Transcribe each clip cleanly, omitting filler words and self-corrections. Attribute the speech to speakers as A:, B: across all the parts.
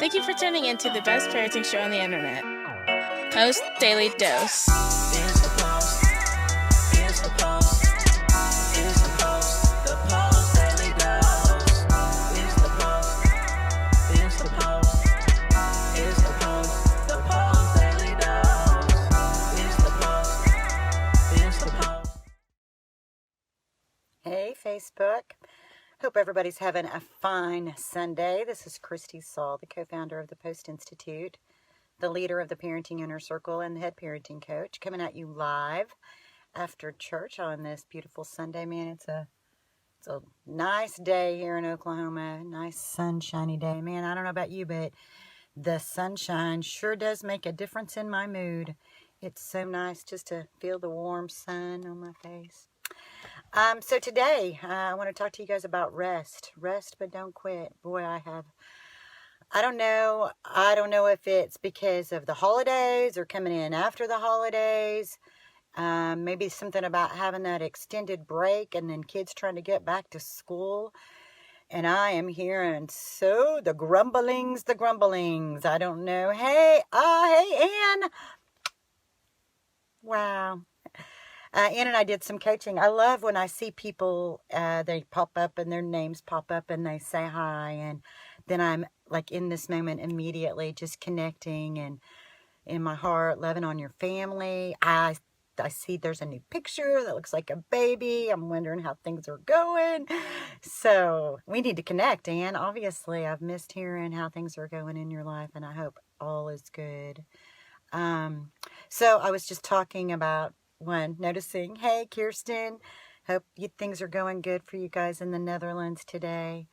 A: Thank you for tuning in to the best parenting show on the internet, Post Daily Dose.
B: It's the Post. It's the Post. It's the Post. The Post Daily Dose. It's the Post. It's the Post. It's the Post. The Post Daily Dose. It's the Post. It's the Post.
C: Hey, Facebook. Hope everybody's having a fine Sunday. This is Christy Saul, the co-founder of the Post+Institute, the leader of the Parenting Inner Circle, and the head parenting coach, coming at you live after church on this beautiful Sunday. Man, it's a nice day here in Oklahoma. Nice sunshiny day. Man, I don't know about you, but the sunshine sure does make a difference in my mood. It's so nice just to feel the warm sun on my face. So today, I want to talk to you guys about rest. Rest, but don't quit. Boy, I don't know if it's because of the holidays or coming in after the holidays. Maybe something about having that extended break and then kids trying to get back to school. And I am hearing the grumblings. I don't know. Hey, Ann. Wow. Ann and I did some coaching. I love when I see people, they pop up and their names pop up and they say hi. And then I'm like in this moment immediately just connecting and in my heart, loving on your family. I see there's a new picture that looks like a baby. I'm wondering how things are going. So we need to connect, Ann. Obviously, I've missed hearing how things are going in your life, and I hope all is good. So I was just talking about noticing, hey, Kirsten, hope things are going good for you guys in the Netherlands today.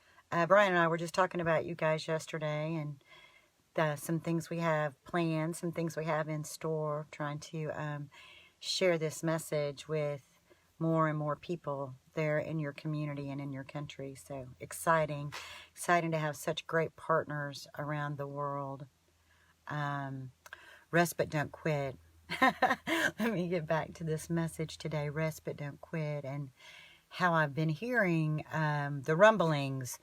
C: Brian and I were just talking about you guys yesterday and some things we have planned, some things we have in store, trying to share this message with more and more people there in your community and in your country. So exciting to have such great partners around the world. Rest but don't quit. Let me get back to this message today. Rest but don't quit, and how I've been hearing the rumblings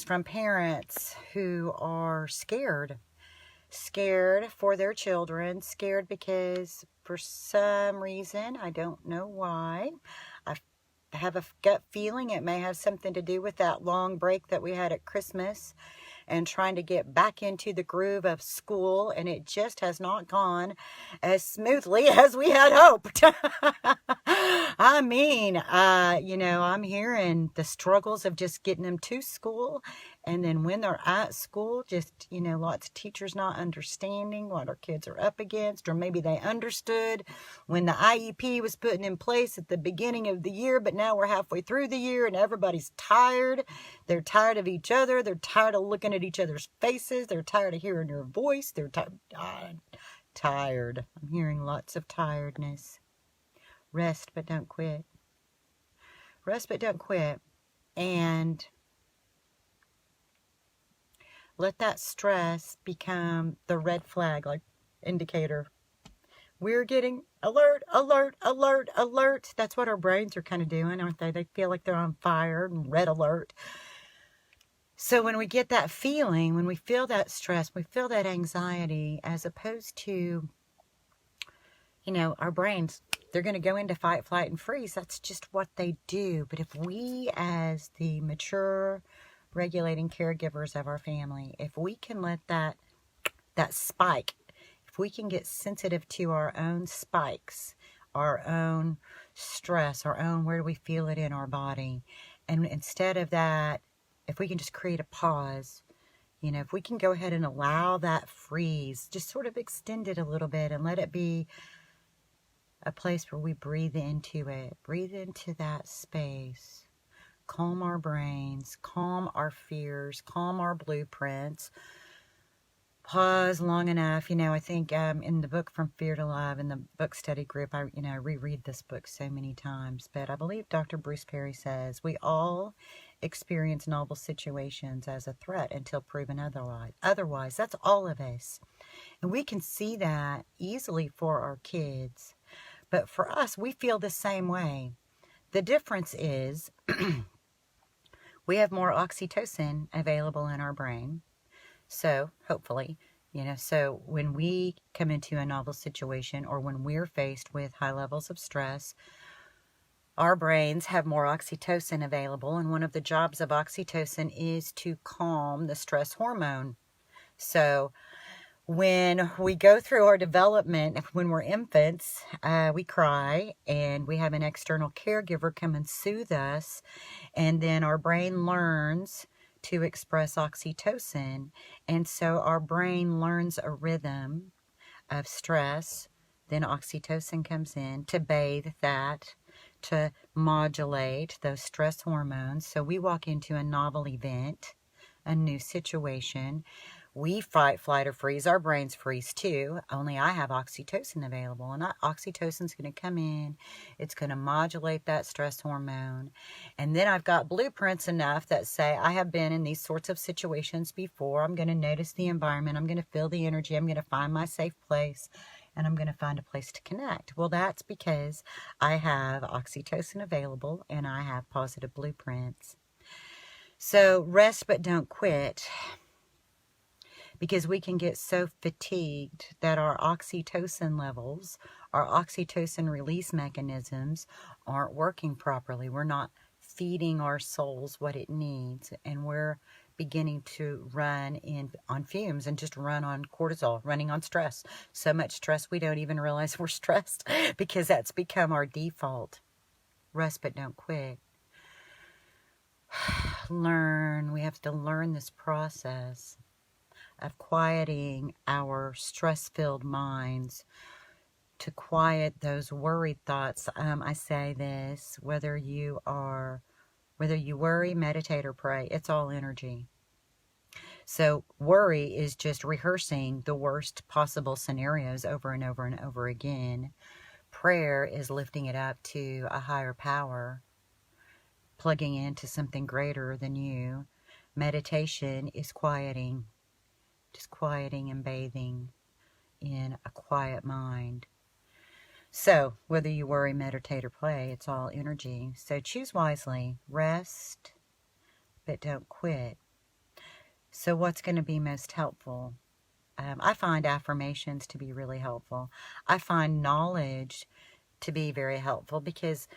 C: from parents who are scared for their children, scared because for some reason, I don't know why, I have a gut feeling it may have something to do with that long break that we had at Christmas and trying to get back into the groove of school, and it just has not gone as smoothly as we had hoped. I mean, I'm hearing the struggles of just getting them to school, and then when they're at school, just, lots of teachers not understanding what our kids are up against, or maybe they understood when the IEP was put in place at the beginning of the year, but now we're halfway through the year and everybody's tired. They're tired of each other. They're tired of looking at each other's faces. They're tired of hearing your voice. They're tired. I'm hearing lots of tiredness. Rest, but don't quit. Rest, but don't quit. And let that stress become the red flag, like indicator. We're getting alert. That's what our brains are kind of doing, aren't they? They feel like they're on fire and red alert. So when we get that feeling, when we feel that stress, we feel that anxiety, as opposed to, our brains, they're going to go into fight, flight, and freeze. That's just what they do. But if we, as the mature, regulating caregivers of our family, if we can let that spike, if we can get sensitive to our own spikes, our own stress, our own, where do we feel it in our body? And instead of that, if we can just create a pause, if we can go ahead and allow that freeze, just sort of extend it a little bit and let it be a place where we breathe into it, breathe into that space, calm our brains, calm our fears, calm our blueprints, pause long enough. I think in the book From Fear to Love, in the book study group, I reread this book so many times, but I believe Dr. Bruce Perry says, we all experience novel situations as a threat until proven otherwise. That's all of us. And we can see that easily for our kids. But for us, we feel the same way. The difference is we have more oxytocin available in our brain. So hopefully, so when we come into a novel situation or when we're faced with high levels of stress, our brains have more oxytocin available. And one of the jobs of oxytocin is to calm the stress hormone. So when we go through our development, when we're infants, we cry and we have an external caregiver come and soothe us. And then our brain learns to express oxytocin. And so our brain learns a rhythm of stress. Then oxytocin comes in to bathe that, to modulate those stress hormones. So we walk into a novel event, a new situation. We fight, flight, or freeze. Our brains freeze too, only I have oxytocin available. And oxytocin's going to come in. It's going to modulate that stress hormone. And then I've got blueprints enough that say I have been in these sorts of situations before. I'm going to notice the environment. I'm going to feel the energy. I'm going to find my safe place. And I'm going to find a place to connect. Well, that's because I have oxytocin available and I have positive blueprints. So rest but don't quit, because we can get so fatigued that our oxytocin levels, our oxytocin release mechanisms aren't working properly. We're not feeding our souls what it needs, and we're beginning to run on fumes and just run on cortisol, running on stress. So much stress we don't even realize we're stressed because that's become our default. Rest but don't quit. We have to learn this process of quieting our stress-filled minds, to quiet those worried thoughts. I say this, whether you worry, meditate, or pray, it's all energy. So worry is just rehearsing the worst possible scenarios over and over and over again. Prayer is lifting it up to a higher power, plugging into something greater than you. Meditation is quieting, just quieting and bathing in a quiet mind. So whether you worry, meditate, or play, it's all energy. So choose wisely. Rest, but don't quit. So what's going to be most helpful? I find affirmations to be really helpful. I find knowledge to be very helpful, because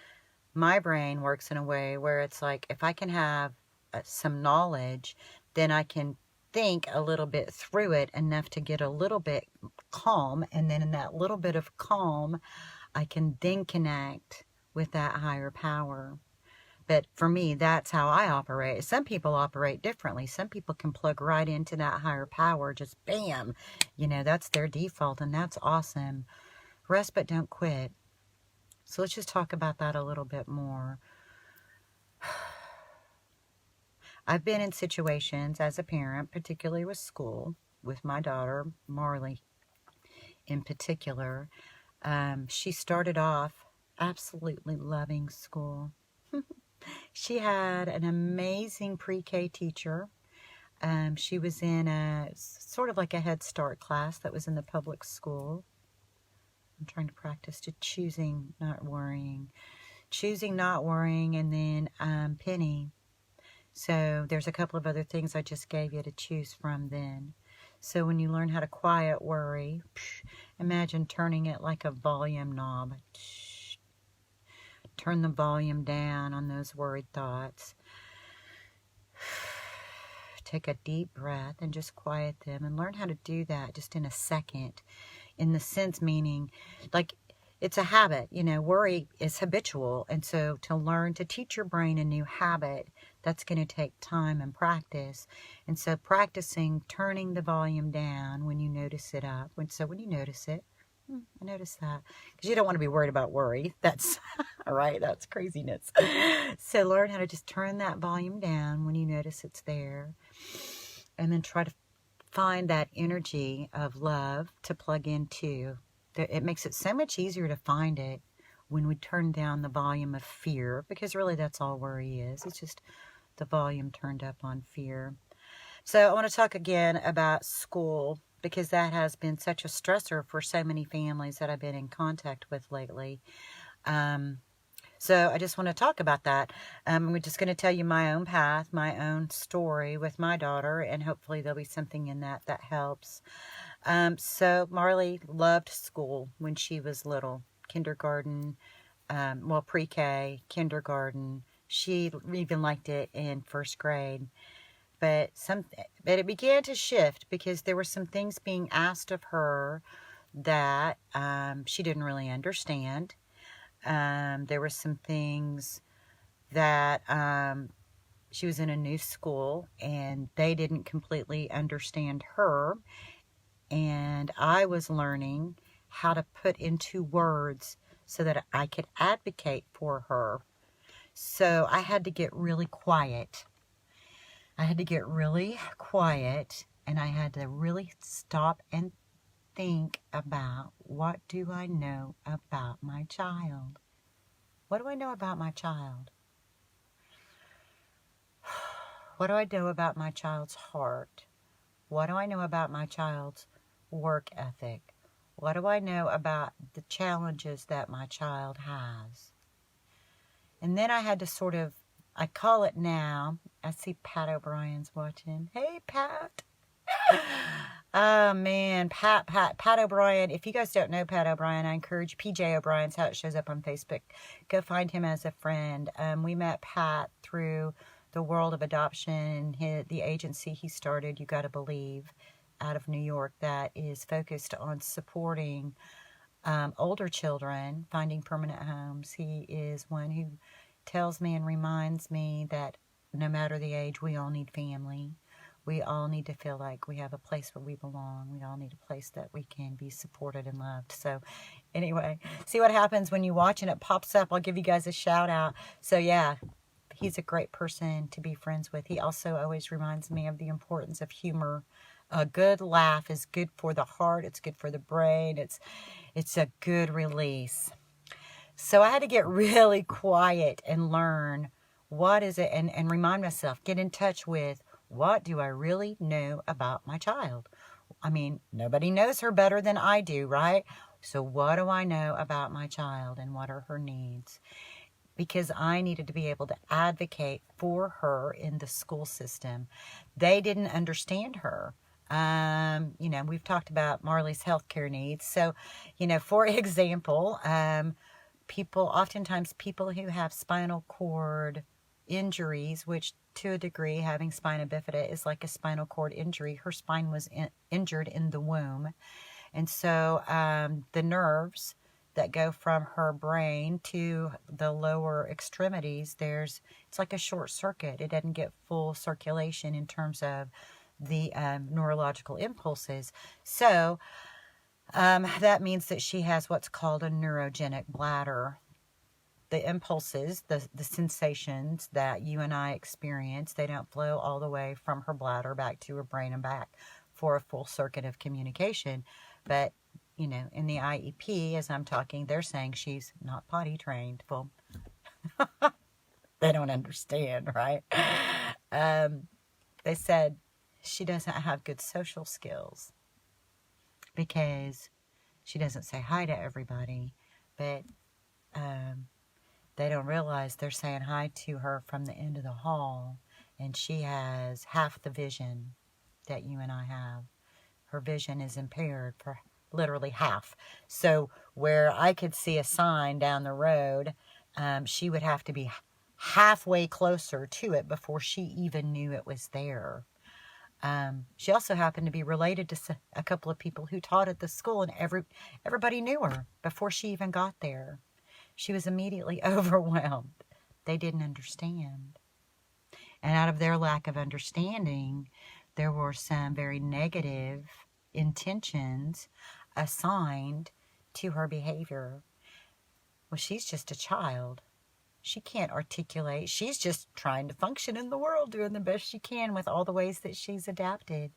C: my brain works in a way where it's like, if I can have some knowledge, then I can think a little bit through it enough to get a little bit calm. And then in that little bit of calm, I can then connect with that higher power. But for me, that's how I operate. Some people operate differently. Some people can plug right into that higher power, just bam. That's their default, and that's awesome. Rest but don't quit. So let's just talk about that a little bit more. I've been in situations as a parent, particularly with school, with my daughter, Marley, in particular. She started off absolutely loving school. She had an amazing pre-K teacher. She was in a sort of like a Head Start class that was in the public school. I'm trying to practice to choosing not worrying, and then Penny. So there's a couple of other things I just gave you to choose from then. So when you learn how to quiet worry, imagine turning it like a volume knob. Turn the volume down on those worried thoughts. Take a deep breath and just quiet them, and learn how to do that just in a second. In the sense meaning, like, it's a habit. Worry is habitual. And so to learn to teach your brain a new habit, that's going to take time and practice. And so practicing turning the volume down when you notice it up. When you notice it, I notice that, because you don't want to be worried about worry. That's all right. That's craziness. So learn how to just turn that volume down when you notice it's there, and then try to find that energy of love to plug into. It makes it so much easier to find it when we turn down the volume of fear, because really that's all worry is. It's just the volume turned up on fear. So I want to talk again about school, because that has been such a stressor for so many families that I've been in contact with lately. So I just want to talk about that. I'm just going to tell you my own path, my own story with my daughter, and hopefully there'll be something in that that helps. So Marley loved school when she was little. Kindergarten, pre-K, kindergarten. She even liked it in first grade. But it began to shift because there were some things being asked of her that she didn't really understand. There were some things that she was in a new school and they didn't completely understand her. And I was learning how to put into words so that I could advocate for her. So I had to get really quiet. I had to get really quiet, and I had to really stop and think about, what do I know about my child? What do I know about my child? What do I know about my child's heart? What do I know about my child's work ethic? What do I know about the challenges that my child has? And then I had to I call it now, I see Pat O'Brien's watching. Hey, Pat. Oh, man, Pat O'Brien. If you guys don't know Pat O'Brien, I encourage PJ O'Brien's how it shows up on Facebook. Go find him as a friend. We met Pat through the world of adoption, the agency he started, You Gotta Believe, out of New York, that is focused on supporting older children finding permanent homes. He is one who tells me and reminds me that no matter the age, we all need family. We all need to feel like we have a place where we belong. We all need a place that we can be supported and loved. So anyway, see what happens when you watch and it pops up. I'll give you guys a shout out. So yeah, he's a great person to be friends with. He also always reminds me of the importance of humor. A good laugh is good for the heart. It's good for the brain. It's a good release. So I had to get really quiet and learn what is it, and remind myself, get in touch with, what do I really know about my child? I mean, nobody knows her better than I do, right? So what do I know about my child and what are her needs? Because I needed to be able to advocate for her in the school system. They didn't understand her. We've talked about Marley's healthcare needs. So, for example, oftentimes people who have spinal cord injuries, which to a degree, having spina bifida is like a spinal cord injury. Her spine was injured in the womb. And so the nerves that go from her brain to the lower extremities, it's like a short circuit. It doesn't get full circulation in terms of the neurological impulses. So that means that she has what's called a neurogenic bladder. The impulses, the sensations that you and I experience, they don't flow all the way from her bladder back to her brain and back for a full circuit of communication. But, in the IEP, as I'm talking, they're saying she's not potty trained. Well, they don't understand, right? They said she doesn't have good social skills because she doesn't say hi to everybody, but they don't realize they're saying hi to her from the end of the hall, and she has half the vision that you and I have. Her vision is impaired for literally half. So where I could see a sign down the road, she would have to be halfway closer to it before she even knew it was there. She also happened to be related to a couple of people who taught at the school, and everybody knew her before she even got there. She was immediately overwhelmed. They didn't understand. And out of their lack of understanding, there were some very negative intentions assigned to her behavior. Well, she's just a child. She can't articulate. She's just trying to function in the world, doing the best she can with all the ways that she's adapted.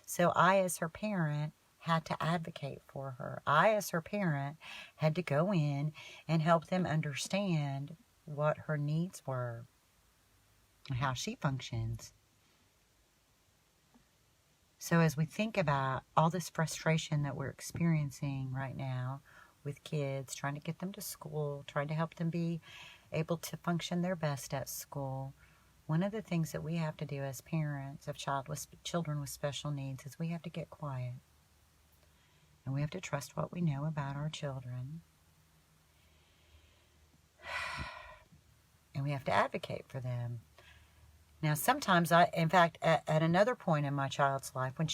C: So I, as her parent, had to advocate for her. I, as her parent, had to go in and help them understand what her needs were and how she functions. So as we think about all this frustration that we're experiencing right now with kids, trying to get them to school, trying to help them be able to function their best at school, one of the things that we have to do as parents of children with special needs is we have to get quiet. And we have to trust what we know about our children. And we have to advocate for them. Now, sometimes in fact, at another point in my child's life, when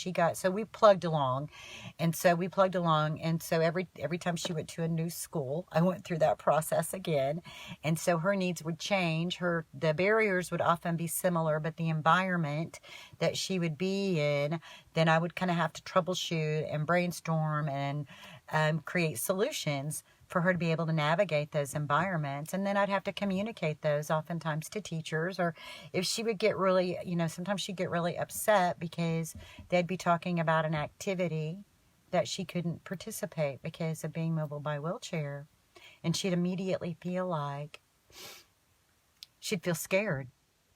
C: we plugged along. And so every time she went to a new school, I went through that process again. And so her needs would change. The barriers would often be similar, but the environment that she would be in, then I would kind of have to troubleshoot and brainstorm and create solutions for her to be able to navigate those environments. And then I'd have to communicate those oftentimes to teachers, or if she would get really, sometimes she'd get really upset because they'd be talking about an activity that she couldn't participate because of being mobile by wheelchair. And she'd immediately feel like she'd feel scared.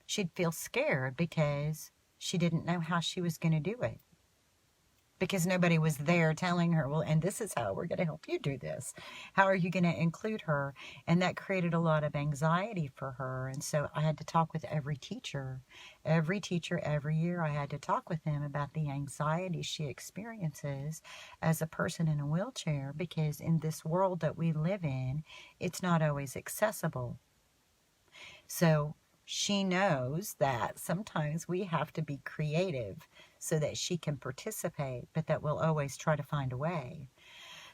C: She'd feel scared because she didn't know how she was going to do it. Because nobody was there telling her, well, and this is how we're going to help you do this. How are you going to include her? And that created a lot of anxiety for her. And so I had to talk with every teacher. Every teacher, every year, I had to talk with them about the anxiety she experiences as a person in a wheelchair. Because in this world that we live in, it's not always accessible. So she knows that sometimes we have to be creative so that she can participate, but that we'll always try to find a way.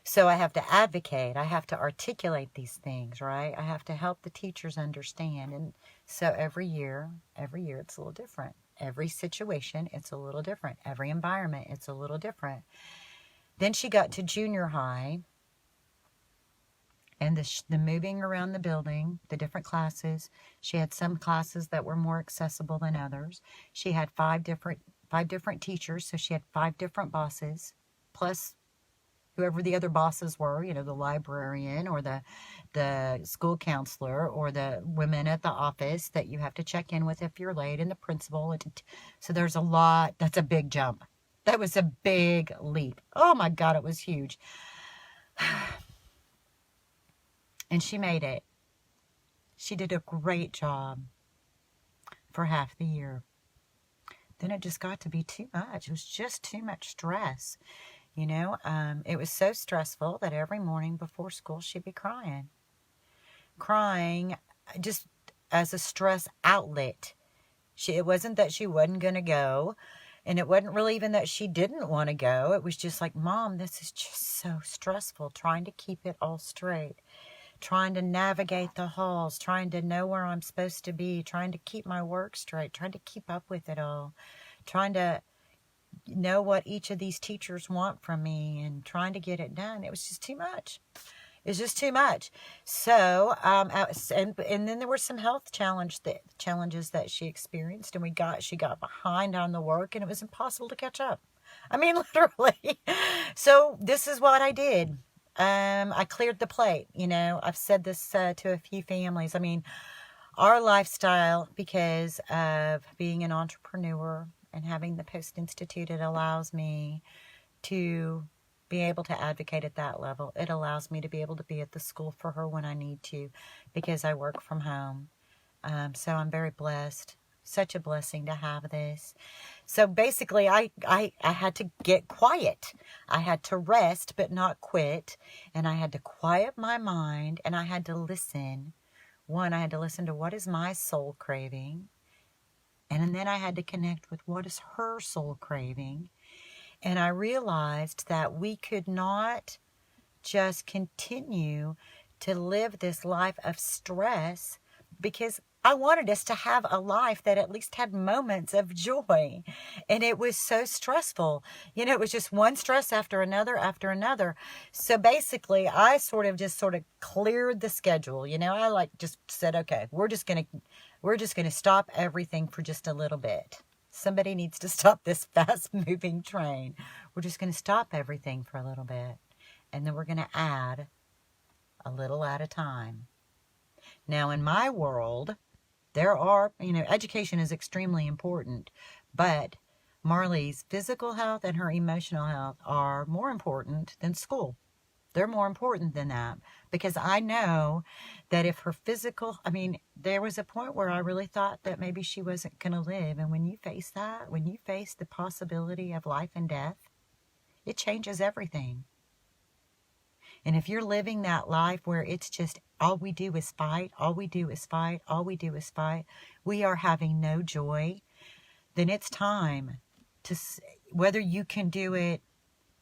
C: So I have to advocate. I have to articulate these things, right? I have to help the teachers understand. And so every year it's a little different. Every situation, it's a little different. Every environment, it's a little different. Then she got to junior high. And the moving around the building, the different classes, she had some classes that were more accessible than others. She had five different teachers, so she had 5 different bosses, plus whoever the other bosses were, the librarian or the school counselor or the women at the office that you have to check in with if you're late, and the principal. So there's a lot. That's a big jump. That was a big leap. Oh my God, it was huge. And she made it. She did a great job for half the year. Then it just got to be too much. It was just too much stress. It was so stressful that every morning before school she'd be crying. Crying just as a stress outlet. It wasn't that she wasn't going to go. And it wasn't really even that she didn't want to go. It was just like, Mom, this is just so stressful, trying to keep it all straight. Trying to navigate the halls, trying to know where I'm supposed to be, trying to keep my work straight, trying to keep up with it all, trying to know what each of these teachers want from me and trying to get it done. It was just too much. It's just too much. So, and then there were some health challenges that she experienced, and she got behind on the work, and it was impossible to catch up. I mean, literally. So this is what I did. I cleared the plate. I've said this to a few families. I mean, our lifestyle, because of being an entrepreneur and having the Post+Institute, it allows me to be able to advocate at that level. It allows me to be able to be at the school for her when I need to, because I work from home. So I'm very blessed. Such a blessing to have this. So basically, I had to get quiet. I had to rest, but not quit. And I had to quiet my mind, and I had to listen. I had to listen to what is my soul craving. And then I had to connect with what is her soul craving. And I realized that we could not just continue to live this life of stress, because I wanted us to have a life that at least had moments of joy. And it was so stressful. It was just one stress after another. So basically, I sort of cleared the schedule. I just said, okay, we're just going to stop everything for just a little bit. Somebody needs to stop this fast moving train. We're just going to stop everything for a little bit. And then we're going to add a little at a time. Now, in my world, there are, education is extremely important, but Marley's physical health and her emotional health are more important than school. They're more important than that. Because I know that if her physical, I mean, there was a point where I really thought that maybe she wasn't going to live. And when you face that, when you face the possibility of life and death, it changes everything. And if you're living that life where it's just all we do is fight, all we do is fight, all we do is fight, we are having no joy, then it's time to, whether you can do it,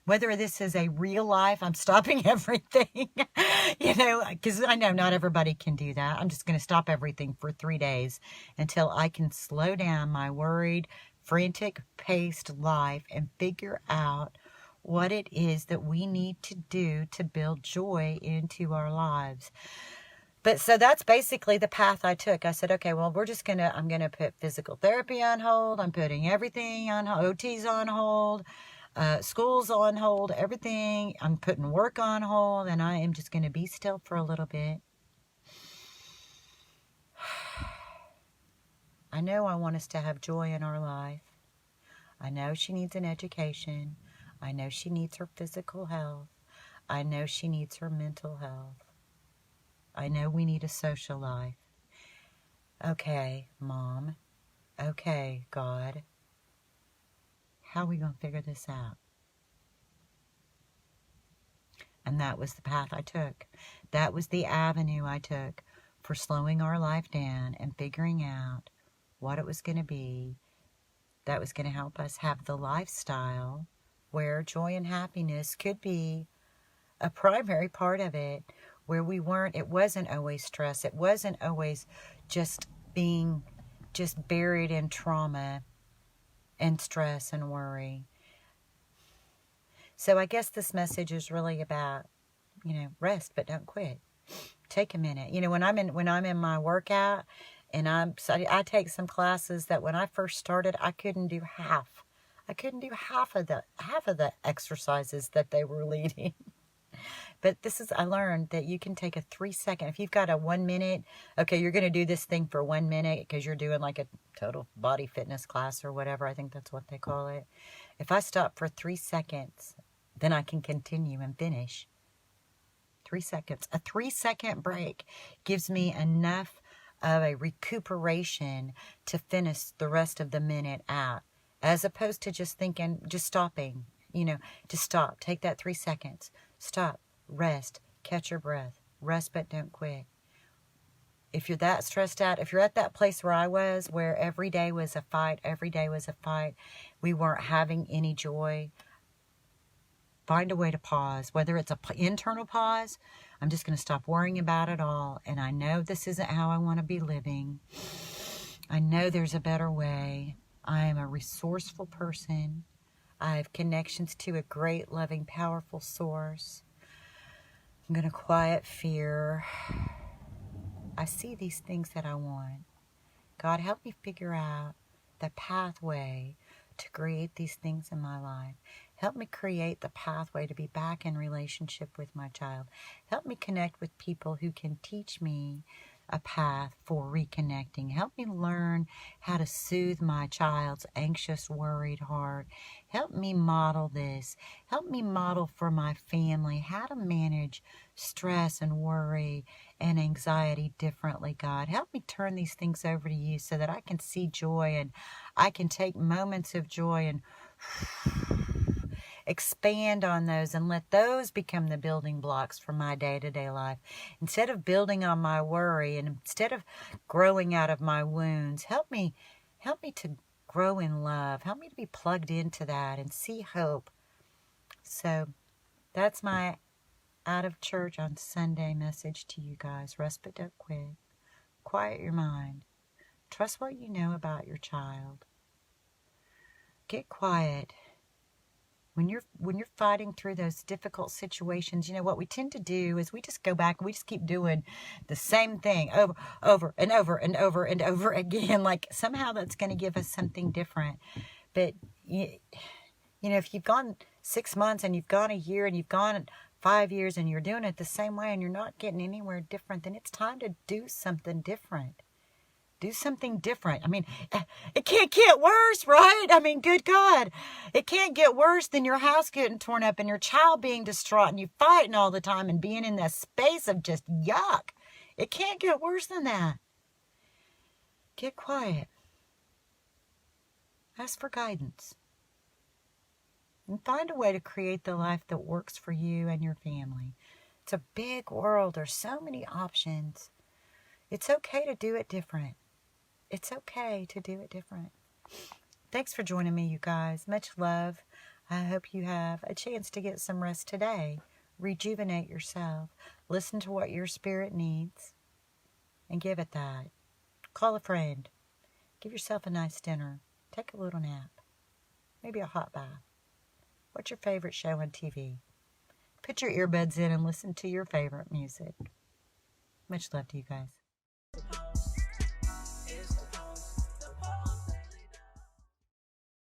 C: whether this is a real life, I'm stopping everything, because I know not everybody can do that. I'm just going to stop everything for 3 days until I can slow down my worried, frantic paced life and figure out what it is that we need to do to build joy into our lives. But so that's basically the path I took. I said, okay, well, I'm going to put physical therapy on hold. I'm putting everything on hold, OT's on hold. School's on hold, everything. I'm putting work on hold, and I am just going to be still for a little bit. I know I want us to have joy in our life. I know she needs an education. I know she needs her physical health. I know she needs her mental health. I know we need a social life. Okay, Mom. Okay, God. How are we going to figure this out? And that was the path I took. That was the avenue I took for slowing our life down and figuring out what it was going to be that was going to help us have the lifestyle where joy and happiness could be a primary part of it, where it wasn't always stress. It wasn't always just being buried in trauma and stress and worry. So I guess this message is really about, rest, but don't quit. Take a minute. When I'm in my workout, and I take some classes that when I first started, I couldn't do half. I couldn't do half of the exercises that they were leading. But I learned that you can take a 3-second, if you've got a 1 minute, okay, you're going to do this thing for 1 minute because you're doing like a total body fitness class or whatever. I think that's what they call it. If I stop for 3 seconds, then I can continue and finish. 3 seconds. A 3-second break gives me enough of a recuperation to finish the rest of the minute out, as opposed to just stopping, just stop. Take that 3 seconds. Stop. Rest. Catch your breath. Rest, but don't quit. If you're that stressed out, if you're at that place where I was, where every day was a fight, we weren't having any joy, find a way to pause. Whether it's an internal pause, I'm just going to stop worrying about it all. And I know this isn't how I want to be living. I know there's a better way. I am a resourceful person. I have connections to a great, loving, powerful source. I'm going to quiet fear. I see these things that I want. God, help me figure out the pathway to create these things in my life. Help me create the pathway to be back in relationship with my child. Help me connect with people who can teach me a path for reconnecting. Help me learn how to soothe my child's anxious, worried heart. Help me model this. Help me model for my family how to manage stress and worry and anxiety differently, God. Help me turn these things over to you so that I can see joy and I can take moments of joy and expand on those and let those become the building blocks for my day-to-day life. Instead of building on my worry and instead of growing out of my wounds, help me to grow in love. Help me to be plugged into that and see hope. So that's my out of church on Sunday message to you guys. Rest but don't quit. Quiet your mind. Trust what you know about your child. Get quiet. When you're fighting through those difficult situations, what we tend to do is we just go back and we just keep doing the same thing over and over and over and over again. Like somehow that's going to give us something different. But if you've gone 6 months and you've gone a year and you've gone 5 years and you're doing it the same way and you're not getting anywhere different, then it's time to do something different. Do something different. I mean, it can't get worse, right? I mean, good God. It can't get worse than your house getting torn up and your child being distraught and you fighting all the time and being in that space of just yuck. It can't get worse than that. Get quiet. Ask for guidance. And find a way to create the life that works for you and your family. It's a big world. There's so many options. It's okay to do it different. It's okay to do it different. Thanks for joining me, you guys. Much love. I hope you have a chance to get some rest today. Rejuvenate yourself. Listen to what your spirit needs and give it that. Call a friend. Give yourself a nice dinner. Take a little nap. Maybe a hot bath. What's your favorite show on TV? Put your earbuds in and listen to your favorite music. Much love to you guys.